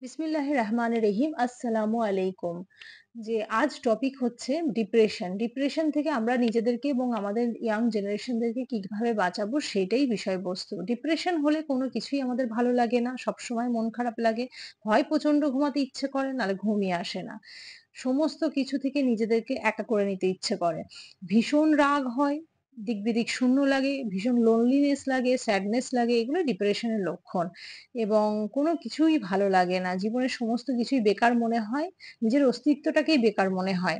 বিসমিল্লাহির রহমানির রহিম। আসসালামু আলাইকুম। আজ টপিক হচ্ছে ডিপ্রেশন। ডিপ্রেশন থেকে আমরা নিজেদেরকে এবং আমাদের ইয়াং জেনারেশনদেরকে কিভাবে বাঁচাবো সেটাই বিষয়বস্তু। ডিপ্রেশন হলে কোনো কিছুই আমাদের ভালো লাগে না। সবসময় মন খারাপ লাগে। হয় প্রচন্ড ঘুমাতে ইচ্ছে করে নাহলে ঘুমই আসে না। সমস্ত কিছু থেকে নিজেদেরকে একা করে নিতে ইচ্ছে করে। ভীষণ রাগ হয়, দিক-বিদিক শূন্য লাগে, ভীষণ লোনলিনেস লাগে, স্যাডনেস লাগে, এগুলো ডিপ্রেশনের লক্ষণ। এবং কোনো কিছুই ভালো লাগে না। জীবনের সমস্ত কিছুই বেকার মনে হয়। নিজের অস্তিত্বটাকেই বেকার মনে হয়।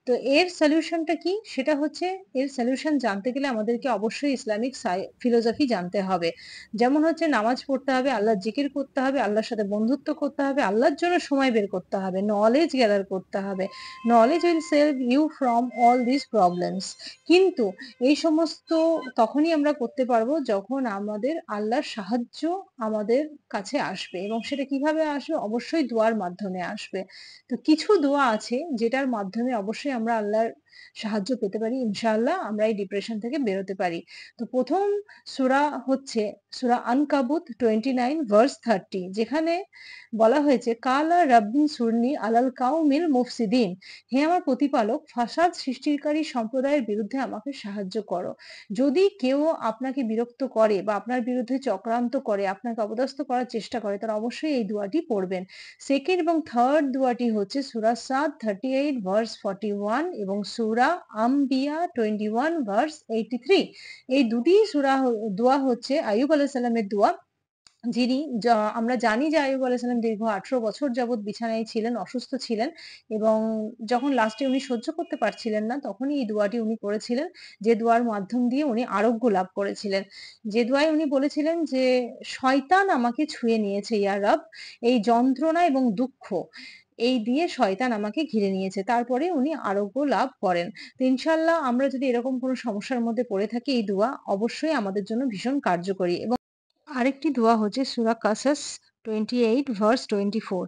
তো এর সলিউশনটা কি? সেটা হচ্ছে, এর সলিউশন জানতে গেলে আমাদেরকে অবশ্যই ইসলামিক ফিলোসফি জানতে হবে। যেমন হচ্ছে নামাজ পড়তে হবে, আল্লাহর জিকির করতে হবে, আল্লাহর সাথে বন্ধুত্ব করতে হবে, আল্লাহর জন্য সময় বের করতে হবে, নলেজ গ্যাদার করতে হবে। Knowledge will save you from all this problems. কিন্তু এই সমস্ত তখনই আমরা করতে পারবো যখন আমাদের আল্লাহর সাহায্য আমাদের কাছে আসবে, এবং সেটা কিভাবে আসবে? অবশ্যই দোয়ার মাধ্যমে আসবে। তো কিছু দোয়া আছে যেটার মাধ্যমে অবশ্যই আমরা আল্লাহর সাহায্য পেতে পারি। ইনশাআল্লাহ আমরা এই ডিপ্রেশন থেকে বেরোতে পারি। তো ১ম সূরা হচ্ছে সূরা আনকাবুত 29 ভার্স 30, যেখানে বলা হয়েছে, "কালা রাব্বি সুরনি আলাল কাউমিল মুফসিদিন।" হে আমার প্রতিপালক, ফাসাদ সৃষ্টিকারী সম্প্রদায়ের বিরুদ্ধে আমাকে সাহায্য করো। যদি কেউ আপনাকে বিরক্ত করে বা আপনার বিরুদ্ধে চক্রান্ত করে, আপনাকে অপদস্থ করার চেষ্টা করে, তাহলে অবশ্যই এই দোয়াটি পড়বেন। 2nd এবং 3rd দোয়াটি হচ্ছে সূরা সাদ 38 ভার্স 41 এবং সূরা আম্বিয়া 21 ভার্স 83। এই দুটি দোয়া হচ্ছে আইয়ুব আলাইহিস সালামের দোয়া। যিনি আমরা জানি যে আইয়ুব আলাইহিস সালাম দীর্ঘ 18 বছর যাবৎ বিছানায় ছিলেন, অসুস্থ ছিলেন, এবং যখন লাস্টে উনি সহ্য করতে পারছিলেন না, তখনই এই দোয়াটি উনি করেছিলেন, যে দোয়ার মাধ্যম দিয়ে উনি আরোগ্য লাভ করেছিলেন। যে দোয়ায় উনি বলেছিলেন যে, "শয়তান আমাকে ছুঁয়ে নিয়েছে ইয়া রব, এই যন্ত্রণা এবং দুঃখ এই দিয়ে শয়তান আমাকে ঘিরে নিয়েছে।" তারপরে উনি আরোগ্য লাভ করেন। তো ইনশাআল্লাহ আমরা যদি এরকম কোনো সমস্যার মধ্যে পড়ে থাকি, এই দোয়া অবশ্যই আমাদের জন্য ভীষণ কার্যকরী। এবং আরেকটি দোয়া হচ্ছে সূরা কাসাস 28 ভার্স 24,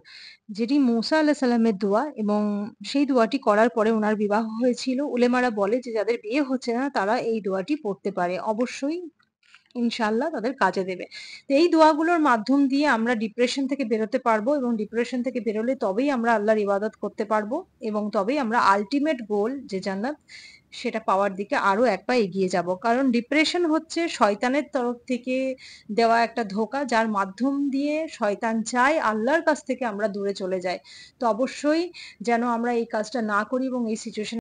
যেটি মুসা আলাইহিস সালামের দোয়া, এবং সেই দোয়াটি করার পরে উনার বিবাহ হয়েছিল। উলেমারা বলে যে যাদের বিয়ে হচ্ছে না তারা এই দোয়াটি পড়তে পারে। অবশ্যই ইনশাআল্লাহ তাদের কাজে দেবে। তো এই দোয়াগুলোর মাধ্যম দিয়ে আমরা ডিপ্রেশন থেকে বেরোতে পারবো, এবং ডিপ্রেশন থেকে বেরোলে তবেই আমরা আল্লাহর ইবাদত করতে পারবো, এবং তবেই আমরা আল্টিমেট গোল যে জান্নাত, সেটা পাওয়ার দিকে আরো এক পা এগিয়ে যাব। কারণ ডিপ্রেশন হচ্ছে শয়তানের তরফ থেকে দেওয়া একটা ধোঁকা, যার মাধ্যম দিয়ে শয়তান চায় আল্লাহর কাছ থেকে আমরা দূরে চলে যাই। তো অবশ্যই যেন আমরা এই কাজটা না করি এবং এই সিচুয়েশন